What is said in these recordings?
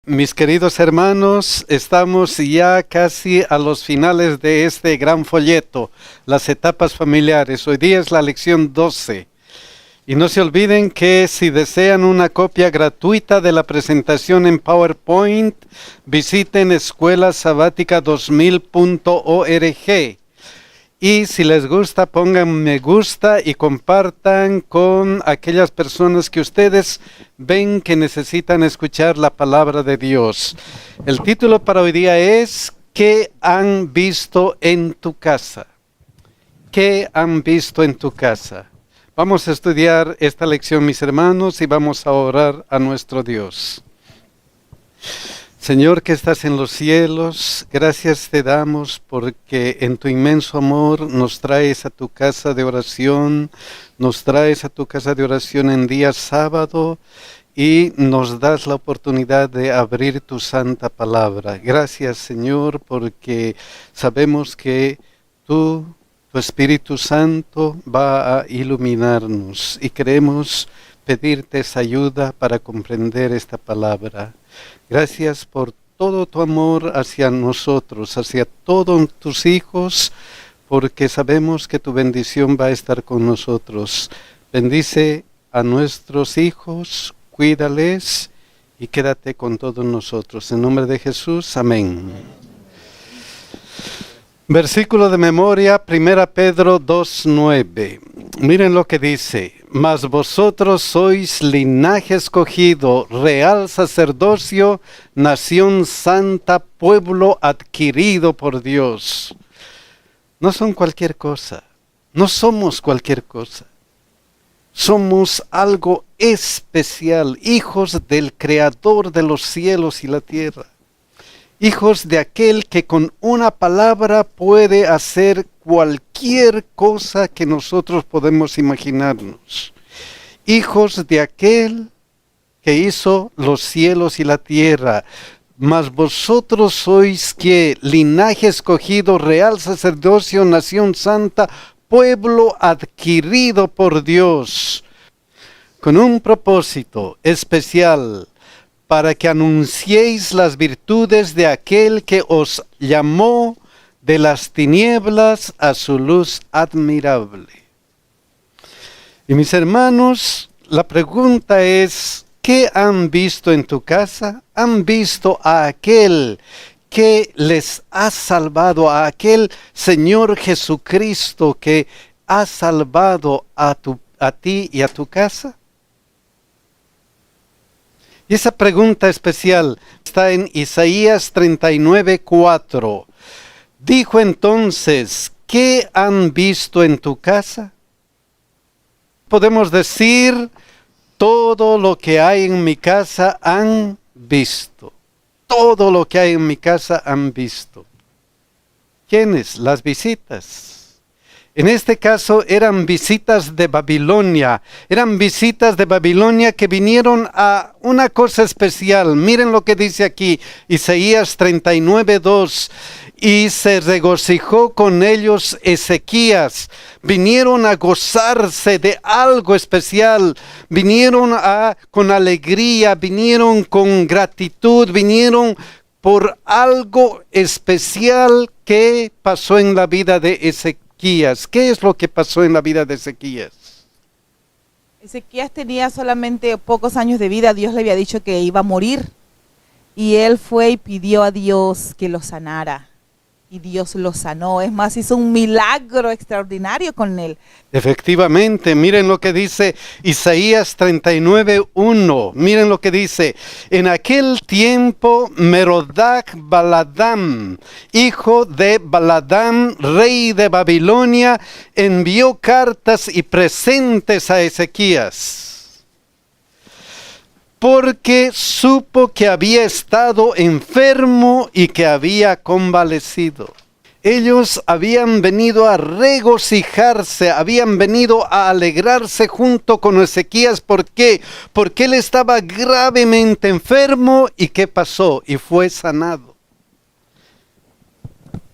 Mis queridos hermanos, estamos ya casi a los finales de este gran folleto, las etapas familiares. Hoy día es la lección 12. Y no se olviden que si desean una copia gratuita de la presentación en PowerPoint, visiten escuelasabatica2000.org. Y si les gusta, pongan me gusta y compartan con aquellas personas que ustedes ven que necesitan escuchar la palabra de Dios. El título para hoy día es ¿Qué han visto en tu casa? ¿Qué han visto en tu casa? Vamos a estudiar esta lección, mis hermanos, y vamos a orar a nuestro Dios. Señor que estás en los cielos, gracias te damos porque en tu inmenso amor nos traes a tu casa de oración, en día sábado y nos das la oportunidad de abrir tu santa palabra. Gracias, Señor, porque sabemos que tu Espíritu Santo va a iluminarnos y queremos pedirte esa ayuda para comprender esta palabra. Gracias por todo tu amor hacia nosotros, hacia todos tus hijos, porque sabemos que tu bendición va a estar con nosotros. Bendice a nuestros hijos, cuídales y quédate con todos nosotros. En nombre de Jesús, amén. Versículo de memoria, 1 Pedro 2:9. Miren lo que dice. Mas vosotros sois linaje escogido, real sacerdocio, nación santa, pueblo adquirido por Dios. No son cualquier cosa, no somos cualquier cosa. Somos algo especial, hijos del Creador de los cielos y la tierra. Hijos de aquel que con una palabra puede hacer cualquier cosa que nosotros podemos imaginarnos. Hijos de aquel que hizo los cielos y la tierra. Mas vosotros sois que linaje escogido, real sacerdocio, nación santa, pueblo adquirido por Dios, con un propósito especial, para que anunciéis las virtudes de aquel que os llamó de las tinieblas a su luz admirable. Y mis hermanos, la pregunta es, ¿qué han visto en tu casa? ¿Han visto a aquel que les ha salvado, a aquel Señor Jesucristo que ha salvado a ti y a tu casa? Y esa pregunta especial está en Isaías 39:4. Dijo entonces, ¿qué han visto en tu casa? Podemos decir, todo lo que hay en mi casa han visto. Todo lo que hay en mi casa han visto. ¿Quiénes? Las visitas. En este caso eran visitas de Babilonia. Eran visitas de Babilonia que vinieron a una cosa especial. Miren lo que dice aquí, Isaías 39:2. Y se regocijó con ellos Ezequías. Vinieron a gozarse de algo especial. Vinieron con alegría, vinieron con gratitud, vinieron por algo especial que pasó en la vida de Ezequías. ¿Qué es lo que pasó en la vida de Ezequías? Ezequías tenía solamente pocos años de vida. Dios le había dicho que iba a morir. Y él fue y pidió a Dios que lo sanara. Y Dios lo sanó. Es más, hizo un milagro extraordinario con él. Efectivamente, miren lo que dice Isaías 39:1. Miren lo que dice. En aquel tiempo Merodach Baladán, hijo de Baladán, rey de Babilonia, envió cartas y presentes a Ezequías, porque supo que había estado enfermo y que había convalecido. Ellos habían venido a regocijarse, habían venido a alegrarse junto con Ezequías. ¿Por qué? Porque él estaba gravemente enfermo. ¿Y qué pasó? Y fue sanado.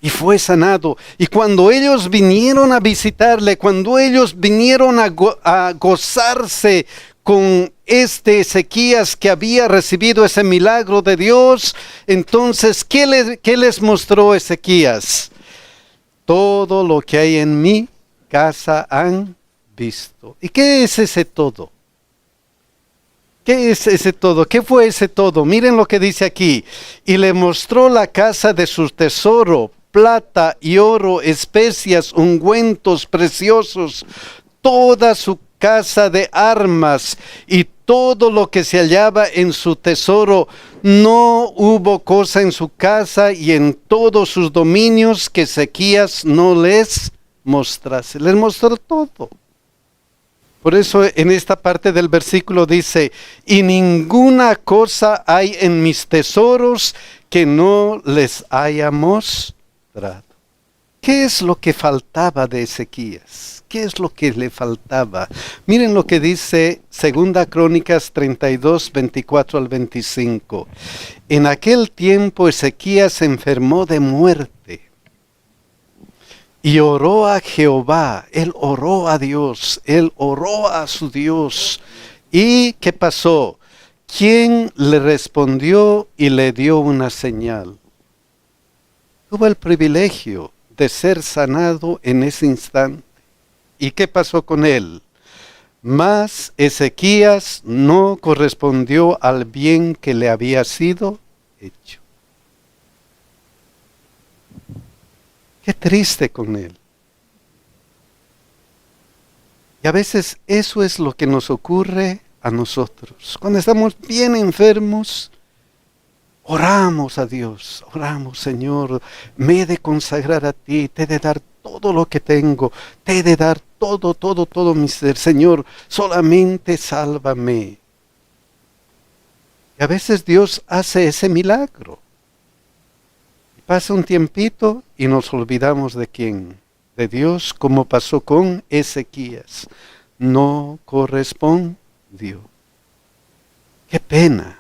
Y cuando ellos vinieron a visitarle, cuando ellos vinieron a gozarse con este Ezequías que había recibido ese milagro de Dios. Entonces, ¿qué les mostró Ezequías? Todo lo que hay en mi casa han visto. ¿Y qué es ese todo? ¿Qué es ese todo? ¿Qué fue ese todo? Miren lo que dice aquí. Y le mostró la casa de su tesoro, plata y oro, especias, ungüentos preciosos, toda su casa de armas y todo lo que se hallaba en su tesoro. No hubo cosa en su casa y en todos sus dominios que Ezequías no les mostrase. Les mostró todo. Por eso en esta parte del versículo dice, y ninguna cosa hay en mis tesoros que no les haya mostrado. ¿Qué es lo que faltaba de Ezequías? ¿Qué es lo que le faltaba? Miren lo que dice 2 Crónicas 32, 24 al 25. En aquel tiempo Ezequías se enfermó de muerte. Y oró a Jehová, él oró a Dios, él oró a su Dios. ¿Y qué pasó? ¿Quién le respondió y le dio una señal? Tuvo el privilegio de ser sanado en ese instante. ¿Y qué pasó con él? Mas Ezequías no correspondió al bien que le había sido hecho. Qué triste con él. Y a veces eso es lo que nos ocurre a nosotros. Cuando estamos bien enfermos, oramos a Dios. Oramos, Señor, me he de consagrar a ti, te he de dar todo lo que tengo, te he de dar todo mi ser. Señor, solamente sálvame. Y a veces Dios hace ese milagro. Pasa un tiempito y nos olvidamos de quién, de Dios, como pasó con Ezequías. No correspondió. Qué pena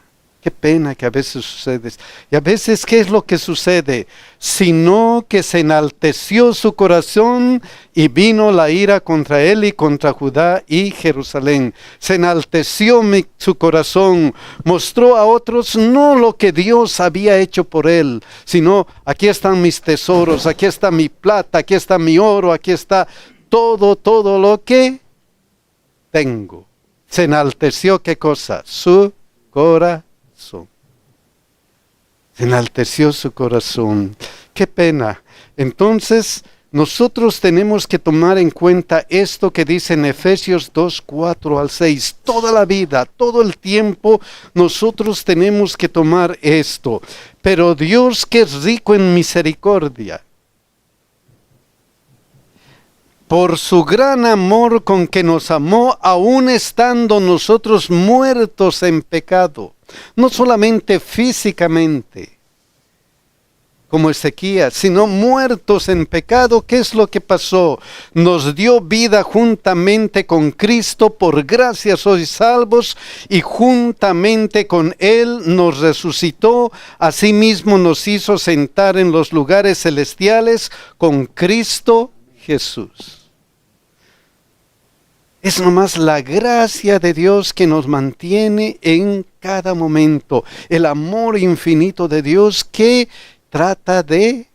que a veces sucede. Y a veces, ¿qué es lo que sucede? Sino que se enalteció su corazón y vino la ira contra él y contra Judá y Jerusalén. Se enalteció su corazón, mostró a otros no lo que Dios había hecho por él, sino aquí están mis tesoros, aquí está mi plata, aquí está mi oro, aquí está todo lo que tengo. Se enalteció, ¿qué cosa? Su corazón. Se enalteció su corazón. Qué pena. Entonces, nosotros tenemos que tomar en cuenta esto que dice en Efesios 2, 4 al 6. Toda la vida, todo el tiempo, nosotros tenemos que tomar esto. Pero Dios, que es rico en misericordia, por su gran amor con que nos amó, aun estando nosotros muertos en pecado, no solamente físicamente, como Ezequías, sino muertos en pecado. ¿Qué es lo que pasó? Nos dio vida juntamente con Cristo, por gracia sois salvos, y juntamente con Él nos resucitó, asimismo nos hizo sentar en los lugares celestiales con Cristo Jesús. Es nomás la gracia de Dios que nos mantiene en cada momento. El amor infinito de Dios que trata de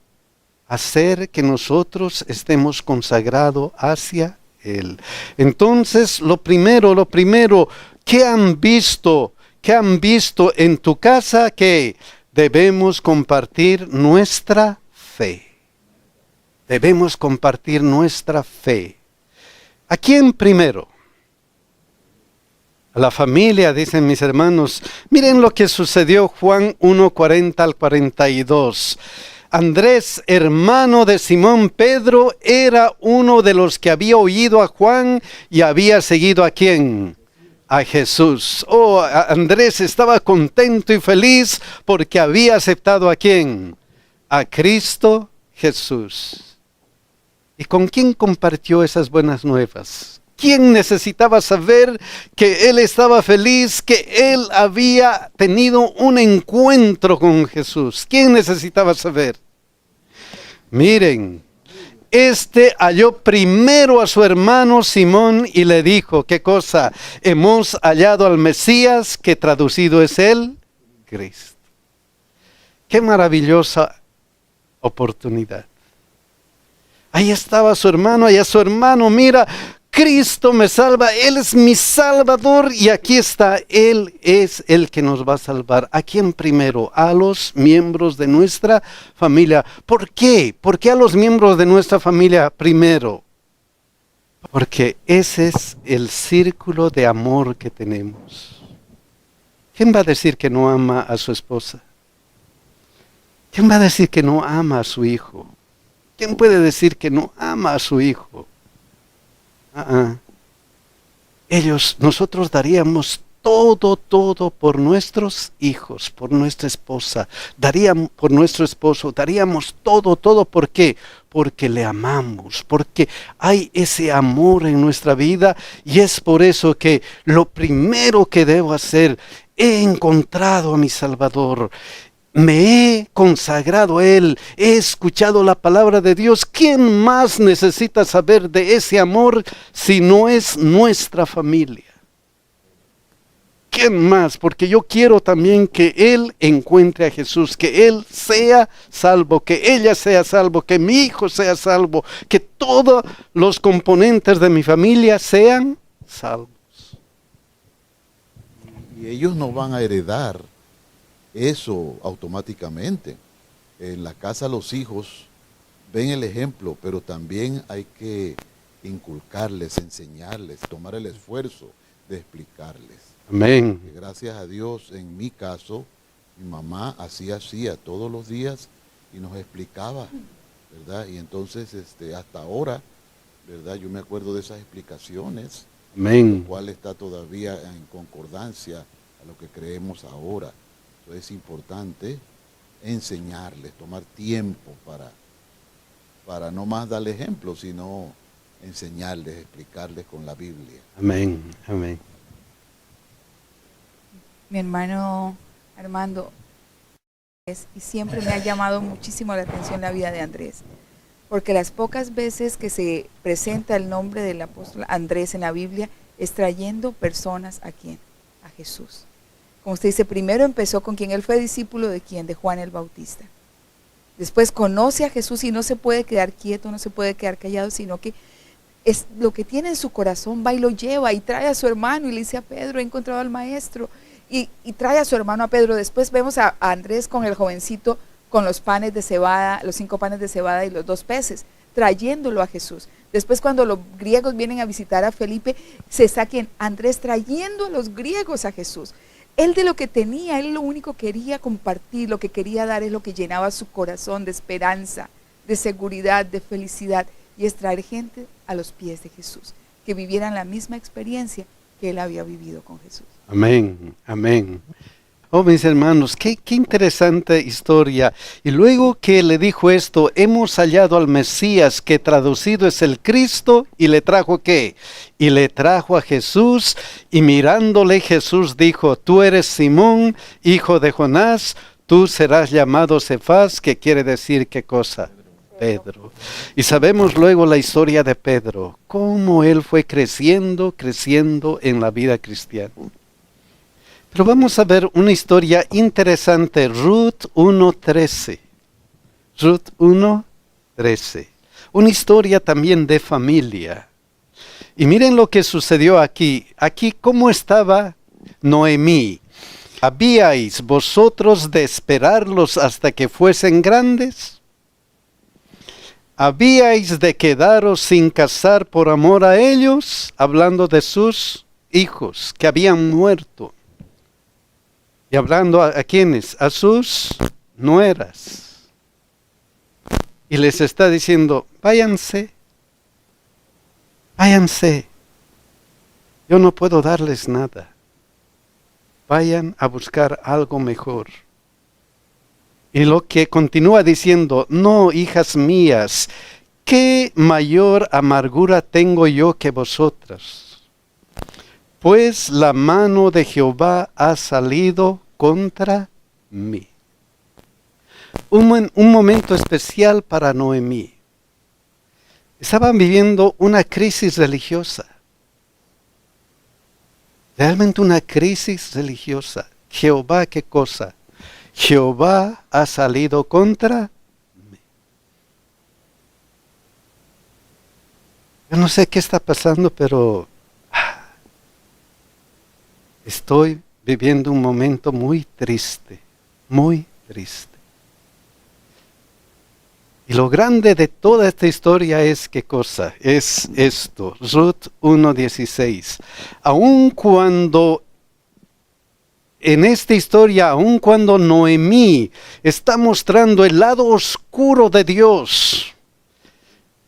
hacer que nosotros estemos consagrados hacia Él. Entonces, lo primero, ¿qué han visto? ¿Qué han visto en tu casa? Que debemos compartir nuestra fe. Debemos compartir nuestra fe. ¿A quién primero? A la familia, dicen mis hermanos. Miren lo que sucedió, Juan 1, 40 al 42. Andrés, hermano de Simón Pedro, era uno de los que había oído a Juan y había seguido ¿a quién? A Jesús. Oh, Andrés estaba contento y feliz porque había aceptado ¿a quién? A Cristo Jesús. ¿Y con quién compartió esas buenas nuevas? ¿Quién necesitaba saber que él estaba feliz, que él había tenido un encuentro con Jesús? ¿Quién necesitaba saber? Miren, Este halló primero a su hermano Simón y le dijo, ¿qué cosa? Hemos hallado al Mesías, que traducido es el Cristo. Qué maravillosa oportunidad. Ahí estaba su hermano, mira, Cristo me salva, Él es mi Salvador y aquí está, Él es el que nos va a salvar. ¿A quién primero? A los miembros de nuestra familia. ¿Por qué? ¿Por qué a los miembros de nuestra familia primero? Porque ese es el círculo de amor que tenemos. ¿Quién va a decir que no ama a su esposa? ¿Quién va a decir que no ama a su hijo? ¿Quién puede decir que no ama a su hijo? Nosotros daríamos todo por nuestros hijos, por nuestra esposa, daríamos por nuestro esposo, daríamos todo, ¿por qué? Porque le amamos, porque hay ese amor en nuestra vida y es por eso que lo primero que debo hacer, he encontrado a mi Salvador. Me he consagrado a Él, he escuchado la palabra de Dios. ¿Quién más necesita saber de ese amor si no es nuestra familia? ¿Quién más? Porque yo quiero también que Él encuentre a Jesús, que Él sea salvo, que ella sea salvo, que mi hijo sea salvo, que todos los componentes de mi familia sean salvos. Y ellos no van a heredar eso automáticamente. En la casa los hijos ven el ejemplo, pero también hay que inculcarles, enseñarles, tomar el esfuerzo de explicarles. Amén. Y gracias a Dios, en mi caso, mi mamá hacía todos los días y nos explicaba, ¿verdad? Y entonces hasta ahora, ¿verdad? Yo me acuerdo de esas explicaciones, Amén. lo cual está todavía en concordancia a lo que creemos ahora. Es importante enseñarles, tomar tiempo para no más darle ejemplo, sino enseñarles, explicarles con la Biblia. Amén, amén. Mi hermano Armando, y siempre me ha llamado muchísimo la atención la vida de Andrés, porque las pocas veces que se presenta el nombre del apóstol Andrés en la Biblia es trayendo personas ¿a quién? A Jesús. Como usted dice, primero empezó con quien él fue discípulo de quién, de Juan el Bautista. Después conoce a Jesús y no se puede quedar quieto, no se puede quedar callado, sino que es lo que tiene en su corazón, va y lo lleva y trae a su hermano y le dice a Pedro, he encontrado al maestro, y trae a su hermano a Pedro. Después vemos a Andrés con el jovencito, con los panes de cebada, los 5 panes de cebada y los 2 peces, trayéndolo a Jesús. Después cuando los griegos vienen a visitar a Felipe, se saquen Andrés trayendo a los griegos a Jesús. Él de lo que tenía, él lo único que quería compartir, lo que quería dar es lo que llenaba su corazón de esperanza, de seguridad, de felicidad, y es traer gente a los pies de Jesús, que vivieran la misma experiencia que él había vivido con Jesús. Amén, amén. Oh, mis hermanos, qué interesante historia. Y luego que le dijo esto, hemos hallado al Mesías, que traducido es el Cristo, y le trajo ¿qué? Y le trajo a Jesús, y mirándole Jesús dijo, tú eres Simón, hijo de Jonás, tú serás llamado Cefás, que quiere decir ¿qué cosa? Pedro. Y sabemos luego la historia de Pedro, cómo él fue creciendo en la vida cristiana. Pero vamos a ver una historia interesante, Ruth 1:13. Ruth 1:13. Una historia también de familia. Y miren lo que sucedió aquí. Aquí, ¿cómo estaba Noemí? ¿Habíais vosotros de esperarlos hasta que fuesen grandes? ¿Habíais de quedaros sin casar por amor a ellos? Hablando de sus hijos que habían muerto. Y hablando a quiénes, a sus nueras. Y les está diciendo, váyanse. Yo no puedo darles nada. Vayan a buscar algo mejor. Y lo que continúa diciendo, no, hijas mías, ¿qué mayor amargura tengo yo que vosotras? Pues la mano de Jehová ha salido contra mí. Un momento especial para Noemí. estaban viviendo una crisis religiosa. Realmente una crisis religiosa. Jehová, ¿qué cosa? Jehová ha salido contra mí. Yo no sé qué está pasando, pero estoy viviendo un momento muy triste, muy triste. Y lo grande de toda esta historia es ¿qué cosa? Es esto, Ruth 1:16. Aun cuando en esta historia, aun cuando Noemí está mostrando el lado oscuro de Dios,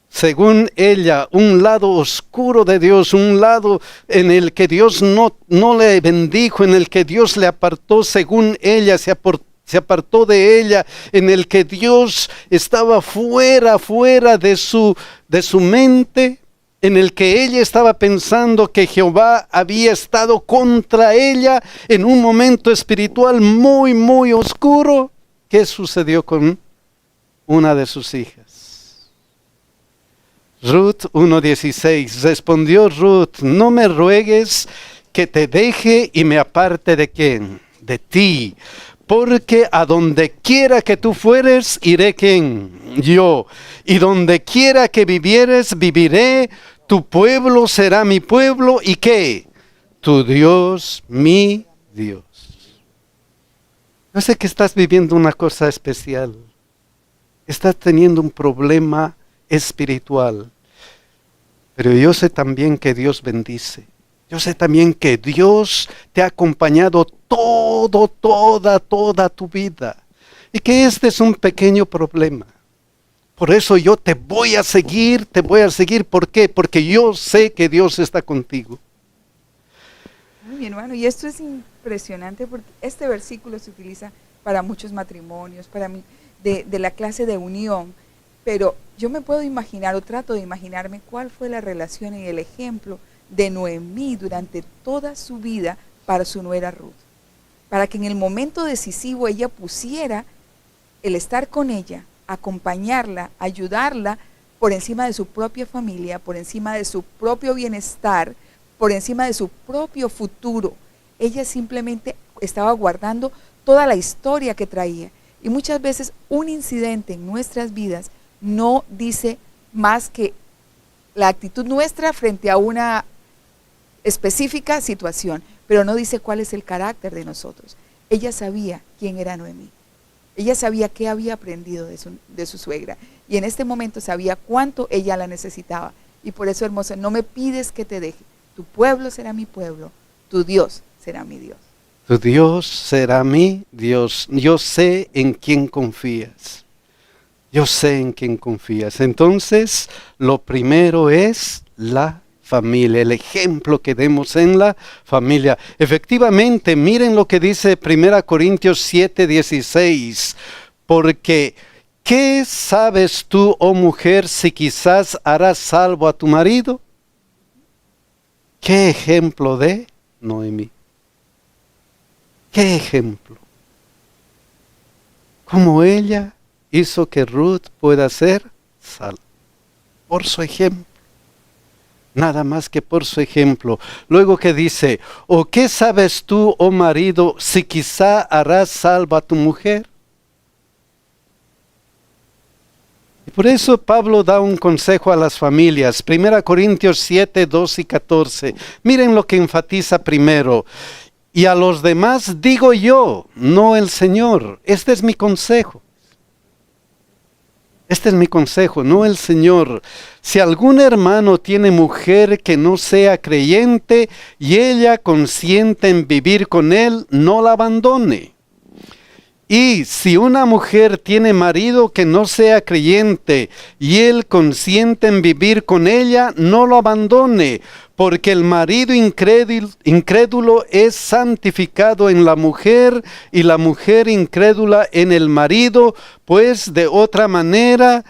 según ella, un lado oscuro de Dios, un lado en el que Dios no le bendijo, en el que Dios le apartó, según ella se apartó de ella, en el que Dios estaba fuera de su mente, en el que ella estaba pensando que Jehová había estado contra ella en un momento espiritual muy, muy oscuro. ¿Qué sucedió con una de sus hijas? Ruth 1:16, respondió Ruth, no me ruegues que te deje y me aparte de quién, de ti. Porque a donde quiera que tú fueres, iré ¿quién? Yo. Y donde quiera que vivieres, viviré. Tu pueblo será mi pueblo. ¿Y qué? Tu Dios, mi Dios. Yo sé que estás viviendo una cosa especial. Estás teniendo un problema espiritual. Pero yo sé también que Dios bendice. Yo sé también que Dios te ha acompañado toda tu vida. Y que este es un pequeño problema. Por eso yo te voy a seguir. ¿Por qué? Porque yo sé que Dios está contigo. Mi hermano, y esto es impresionante porque este versículo se utiliza para muchos matrimonios, para mí, de la clase de unión. Pero yo me puedo imaginar, o trato de imaginarme, cuál fue la relación y el ejemplo de Noemí durante toda su vida para su nuera Ruth, para que en el momento decisivo ella pusiera el estar con ella, acompañarla, ayudarla por encima de su propia familia, por encima de su propio bienestar, por encima de su propio futuro. Ella simplemente estaba guardando toda la historia que traía. Y muchas veces un incidente en nuestras vidas no dice más que la actitud nuestra frente a una específica situación, pero no dice cuál es el carácter de nosotros. Ella sabía quién era Noemí. Ella sabía qué había aprendido de su suegra. Y en este momento sabía cuánto ella la necesitaba. Y por eso, hermosa, no me pides que te deje. Tu pueblo será mi pueblo. Tu Dios será mi Dios. Tu Dios será mi Dios. Yo sé en quién confías. Yo sé en quién confías. Entonces, lo primero es la familia, el ejemplo que demos en la familia. Efectivamente, miren lo que dice 1 Corintios 7:16. Porque, ¿qué sabes tú, oh mujer, si quizás harás salvo a tu marido? ¿Qué ejemplo de Noemí? ¿Qué ejemplo? ¿Cómo ella hizo que Ruth pueda ser salva? Por su ejemplo. Nada más que por su ejemplo. Luego que dice, ¿o qué sabes tú, oh marido, si quizá harás salva a tu mujer? Y por eso Pablo da un consejo a las familias. 1 Corintios 7, 12 y 14. Miren lo que enfatiza primero. Y a los demás digo yo, no el Señor. Este es mi consejo. Este es mi consejo, no el Señor. Si algún hermano tiene mujer que no sea creyente y ella consiente en vivir con él, no la abandone. Y si una mujer tiene marido que no sea creyente y él consiente en vivir con ella, no lo abandone, porque el marido incrédulo es santificado en la mujer y la mujer incrédula en el marido, pues de otra manera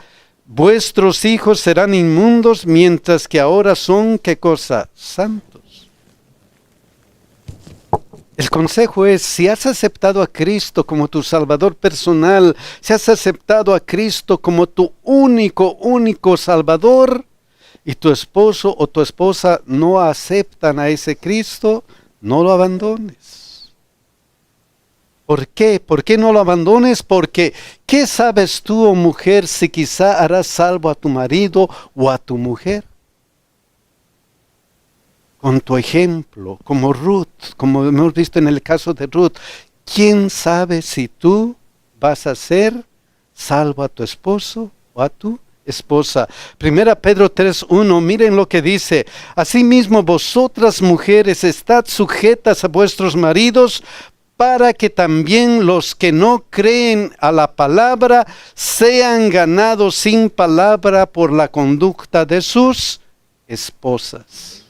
vuestros hijos serán inmundos, mientras que ahora son, ¿qué cosa? Santos. El consejo es, si has aceptado a Cristo como tu Salvador personal, si has aceptado a Cristo como tu único Salvador, y tu esposo o tu esposa no aceptan a ese Cristo, no lo abandones. ¿Por qué? ¿Por qué no lo abandones? Porque ¿qué sabes tú, oh mujer, si quizá harás salvo a tu marido o a tu mujer? Con tu ejemplo, como Ruth, como hemos visto en el caso de Ruth, ¿quién sabe si tú vas a ser salvo a tu esposo o a tu esposa? 1 Pedro 3:1, miren lo que dice: asimismo vosotras mujeres estad sujetas a vuestros maridos, para que también los que no creen a la palabra sean ganados sin palabra por la conducta de sus esposas.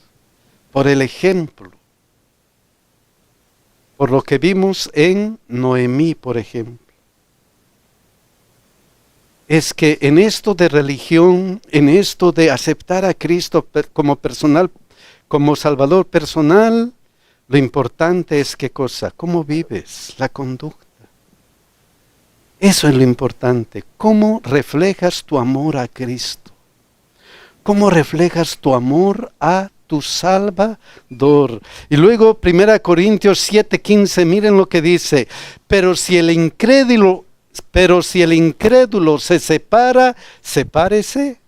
Por el ejemplo. Por lo que vimos en Noemí, por ejemplo. Es que en esto de religión, en esto de aceptar a Cristo como personal, como Salvador personal, lo importante es qué cosa, cómo vives, la conducta. Eso es lo importante, cómo reflejas tu amor a Cristo, cómo reflejas tu amor a tu Salvador. Y luego 1 Corintios 7:15, miren lo que dice: pero si el incrédulo se separa, sepárese.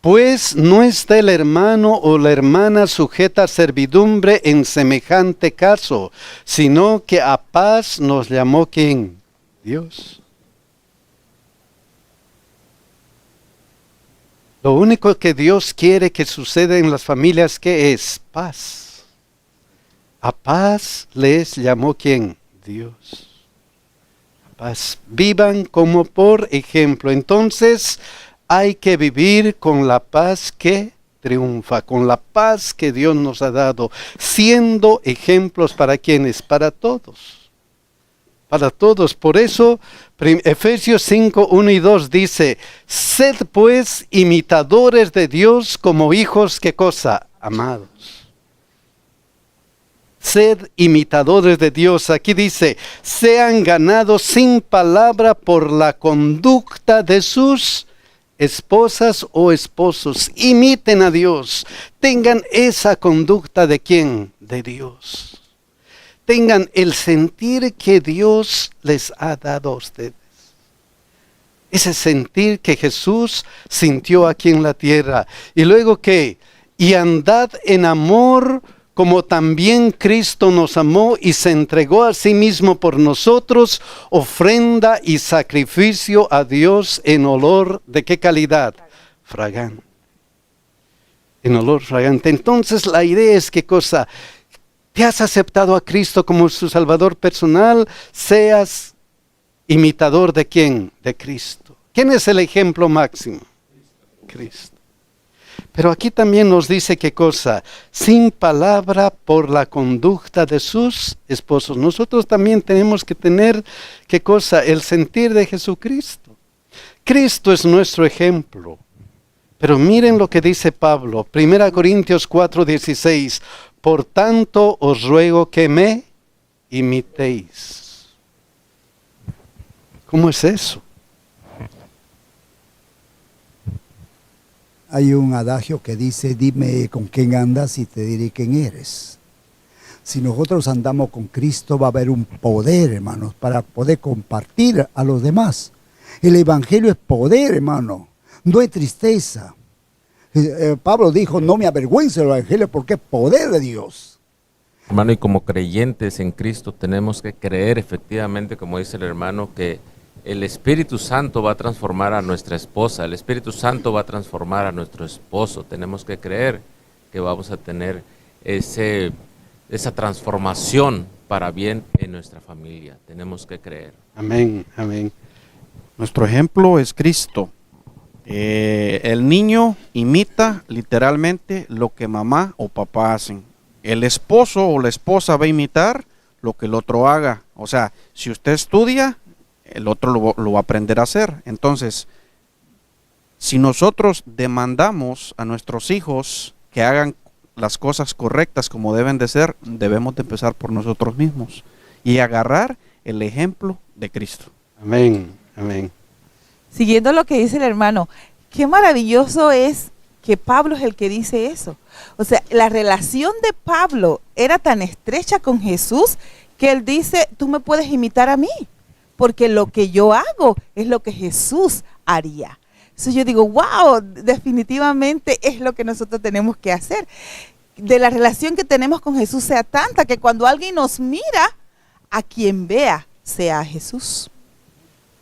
Pues no está el hermano o la hermana sujeta a servidumbre en semejante caso, sino que a paz nos llamó ¿quién? Dios. Lo único que Dios quiere que suceda en las familias, ¿qué es? Paz. A paz les llamó ¿quién? Dios. A paz. Vivan como por ejemplo. Entonces, hay que vivir con la paz que triunfa, con la paz que Dios nos ha dado, siendo ejemplos para quienes, para todos. Para todos. Por eso, Efesios 5:1 y 2 dice: sed pues imitadores de Dios como hijos, ¿qué cosa? Amados. Sed imitadores de Dios. Aquí dice: sean ganados sin palabra por la conducta de sus esposas o esposos. Imiten a Dios. Tengan esa conducta de ¿quién? De Dios. Tengan el sentir que Dios les ha dado a ustedes. Ese sentir que Jesús sintió aquí en la tierra. Y luego ¿qué? Y andad en amor, como también Cristo nos amó y se entregó a sí mismo por nosotros, ofrenda y sacrificio a Dios en olor, ¿de qué calidad? Fragante. En olor fragante. Entonces la idea es ¿qué cosa? ¿Te has aceptado a Cristo como su Salvador personal? Seas imitador ¿de quién? De Cristo. ¿Quién es el ejemplo máximo? Cristo. Pero aquí también nos dice qué cosa, sin palabra por la conducta de sus esposos. Nosotros también tenemos que tener qué cosa, el sentir de Jesucristo. Cristo es nuestro ejemplo. Pero miren lo que dice Pablo, 1 Corintios 4:16, por tanto os ruego que me imitéis. ¿Cómo es eso? Hay un adagio que dice: dime con quién andas y te diré quién eres. Si nosotros andamos con Cristo, va a haber un poder, hermanos, para poder compartir a los demás. El evangelio es poder, hermano, no es tristeza. Pablo dijo: no me avergüenzo del evangelio porque es poder de Dios. Hermano, y como creyentes en Cristo tenemos que creer efectivamente, como dice el hermano, que el Espíritu Santo va a transformar a nuestra esposa, el Espíritu Santo va a transformar a nuestro esposo. Tenemos que creer que vamos a tener esa transformación para bien en nuestra familia. Tenemos que creer. Amén, amén. Nuestro ejemplo es Cristo. El niño imita literalmente lo que mamá o papá hacen. El esposo o la esposa va a imitar lo que el otro haga. O sea, si usted estudia, el otro lo va a aprender a hacer. Entonces, si nosotros demandamos a nuestros hijos que hagan las cosas correctas como deben de ser, debemos de empezar por nosotros mismos y agarrar el ejemplo de Cristo. Amén, amén. Siguiendo lo que dice el hermano, qué maravilloso es que Pablo es el que dice eso. O sea, la relación de Pablo era tan estrecha con Jesús que él dice, tú me puedes imitar a mí, porque lo que yo hago es lo que Jesús haría. Entonces yo digo, wow, definitivamente es lo que nosotros tenemos que hacer. De la relación que tenemos con Jesús sea tanta que cuando alguien nos mira, a quien vea sea Jesús.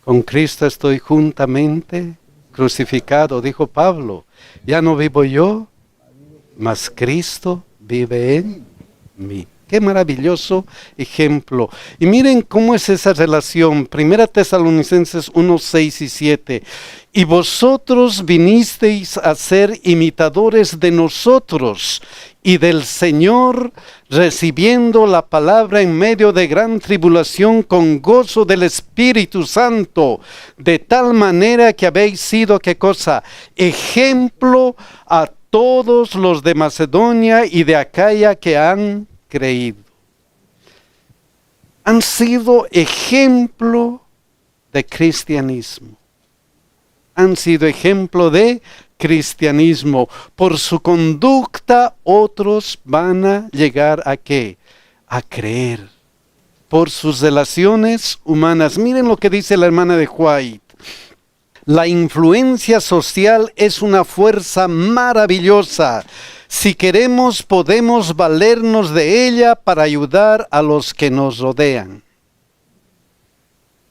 Con Cristo estoy juntamente crucificado, dijo Pablo. Ya no vivo yo, mas Cristo vive en mí. Qué maravilloso ejemplo. Y miren cómo es esa relación. 1 Tesalonicenses 1, 6 y 7. Y vosotros vinisteis a ser imitadores de nosotros y del Señor, recibiendo la palabra en medio de gran tribulación con gozo del Espíritu Santo, de tal manera que habéis sido, ¿qué cosa? Ejemplo a todos los de Macedonia y de Acaya que han creído. Han sido ejemplo de cristianismo. Han sido ejemplo de cristianismo. Por su conducta otros van a llegar a ¿qué? A creer. Por sus relaciones humanas. Miren lo que dice la hermana de White. La influencia social es una fuerza maravillosa. Si queremos, podemos valernos de ella para ayudar a los que nos rodean.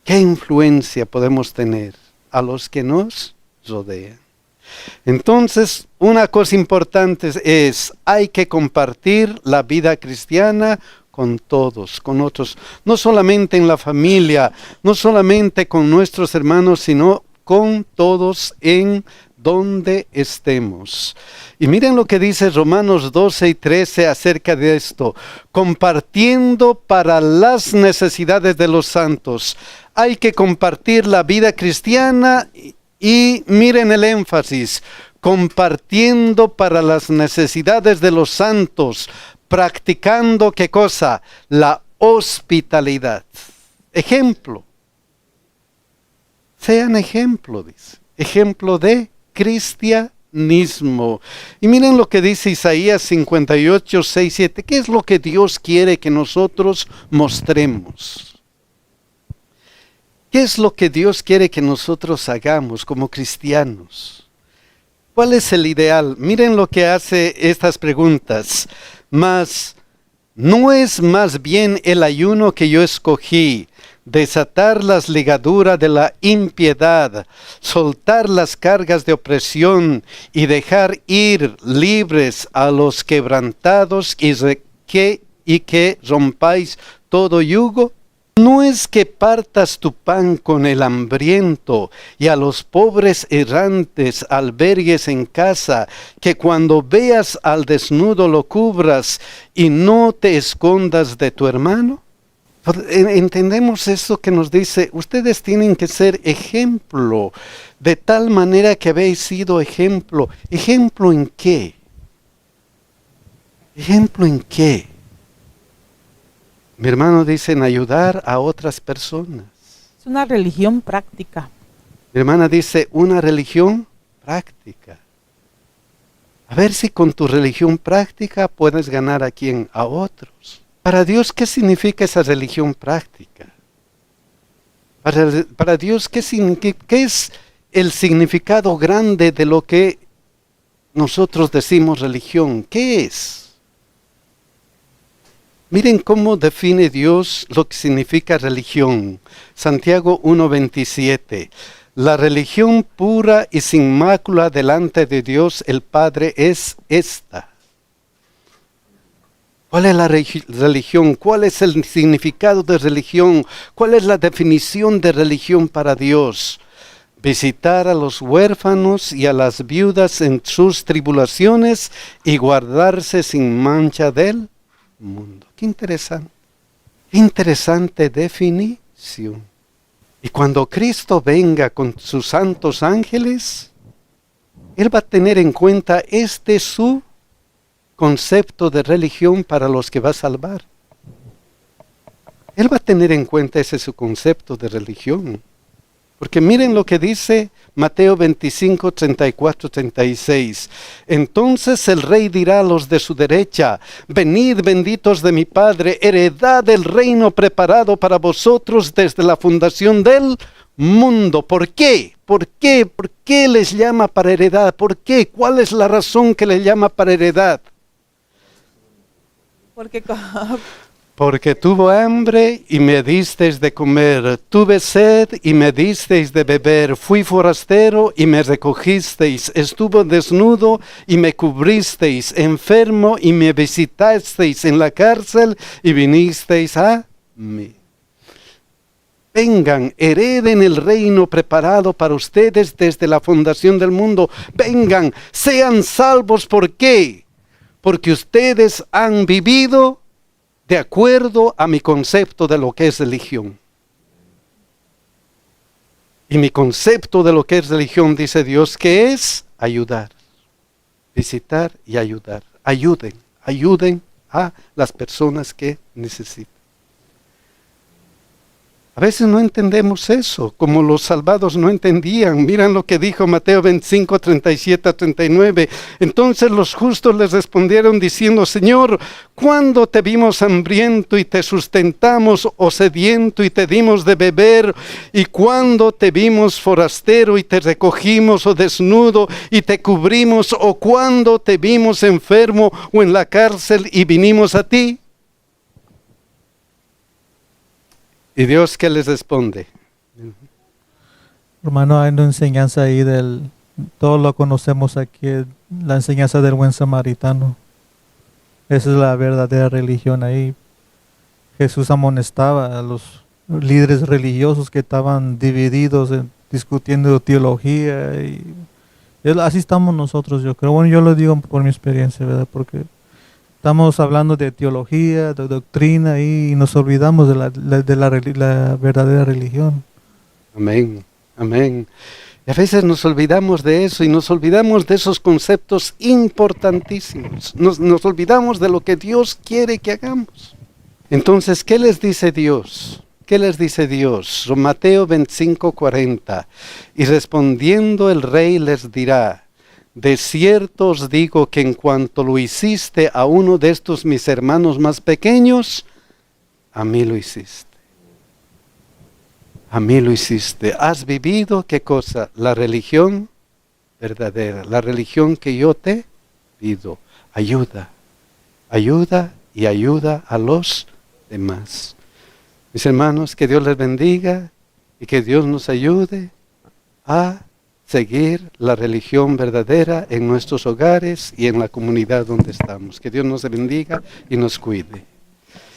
¿Qué influencia podemos tener a los que nos rodean? Entonces, una cosa importante es, hay que compartir la vida cristiana con todos, con otros. No solamente en la familia, no solamente con nuestros hermanos, sino con todos en donde estemos. Y miren lo que dice Romanos 12 y 13 acerca de esto. Compartiendo para las necesidades de los santos. Hay que compartir la vida cristiana y miren el énfasis. Compartiendo para las necesidades de los santos. Practicando, ¿qué cosa? La hospitalidad. Ejemplo. Sean ejemplo, dice. Ejemplo de cristianismo. Y miren lo que dice Isaías 58, 6, 7. ¿Qué es lo que Dios quiere que nosotros mostremos? ¿Qué es lo que Dios quiere que nosotros hagamos como cristianos? ¿Cuál es el ideal? Miren lo que hace estas preguntas. Mas, ¿no es más bien el ayuno que yo escogí? Desatar las ligaduras de la impiedad, soltar las cargas de opresión y dejar ir libres a los quebrantados y que rompáis todo yugo. No es que partas tu pan con el hambriento y a los pobres errantes albergues en casa, que cuando veas al desnudo lo cubras y no te escondas de tu hermano. Entendemos eso que nos dice, ustedes tienen que ser ejemplo, de tal manera que habéis sido ejemplo. ¿Ejemplo en qué? ¿Ejemplo en qué? Mi hermano dice en ayudar a otras personas. Es una religión práctica. Mi hermana dice una religión práctica. A ver si con tu religión práctica puedes ganar a quién, a otros. Para Dios, ¿qué significa esa religión práctica? Para Dios, ¿qué es el significado grande de lo que nosotros decimos religión? ¿Qué es? Miren cómo define Dios lo que significa religión. Santiago 1:27. La religión pura y sin mácula delante de Dios el Padre es esta. ¿Cuál es la religión? ¿Cuál es el significado de religión? ¿Cuál es la definición de religión para Dios? Visitar a los huérfanos y a las viudas en sus tribulaciones y guardarse sin mancha del mundo. Qué interesante. Qué interesante definición. Y cuando Cristo venga con sus santos ángeles, Él va a tener en cuenta su concepto de religión para los que va a salvar. Él va a tener en cuenta ese su concepto de religión. Porque miren lo que dice Mateo 25, 34, 36. Entonces el rey dirá a los de su derecha: venid, benditos de mi Padre, heredad del reino preparado para vosotros desde la fundación del mundo. ¿Por qué? ¿Por qué? ¿Por qué les llama para heredad? ¿Por qué? ¿Cuál es la razón que les llama para heredad? Porque tuvo hambre y me disteis de comer, tuve sed y me disteis de beber, fui forastero y me recogisteis, estuve desnudo y me cubristeis, enfermo y me visitasteis, en la cárcel y vinisteis a mí. Vengan, hereden el reino preparado para ustedes desde la fundación del mundo. Vengan, sean salvos. ¿Por qué? Porque ustedes han vivido de acuerdo a mi concepto de lo que es religión. Y mi concepto de lo que es religión, dice Dios, que es ayudar, visitar y ayudar. Ayuden a las personas que necesitan. A veces no entendemos eso, como los salvados no entendían. Miren lo que dijo Mateo 25, 37 a 39. Entonces los justos les respondieron diciendo: Señor, ¿cuándo te vimos hambriento y te sustentamos, o sediento y te dimos de beber? ¿Y cuándo te vimos forastero y te recogimos, o desnudo y te cubrimos? ¿O cuándo te vimos enfermo o en la cárcel y vinimos a ti? ¿Y Dios qué les responde? Hermano, hay una enseñanza ahí todos lo conocemos aquí, la enseñanza del buen samaritano. Esa es la verdadera religión ahí. Jesús amonestaba a los líderes religiosos que estaban divididos, discutiendo teología. Así estamos nosotros, yo creo. Bueno, yo lo digo por mi experiencia, ¿verdad? Porque estamos hablando de teología, de doctrina, y nos olvidamos de la verdadera religión. Amén, amén. Y a veces nos olvidamos de eso y nos olvidamos de esos conceptos importantísimos. Nos olvidamos de lo que Dios quiere que hagamos. Entonces, ¿qué les dice Dios? ¿Qué les dice Dios? Mateo 25, 40. Y respondiendo el rey les dirá: de cierto os digo que en cuanto lo hiciste a uno de estos mis hermanos más pequeños, a mí lo hiciste. A mí lo hiciste. ¿Has vivido qué cosa? La religión verdadera, la religión que yo te pido. Ayuda y ayuda a los demás. Mis hermanos, que Dios les bendiga y que Dios nos ayude a seguir la religión verdadera en nuestros hogares y en la comunidad donde estamos. Que Dios nos bendiga y nos cuide.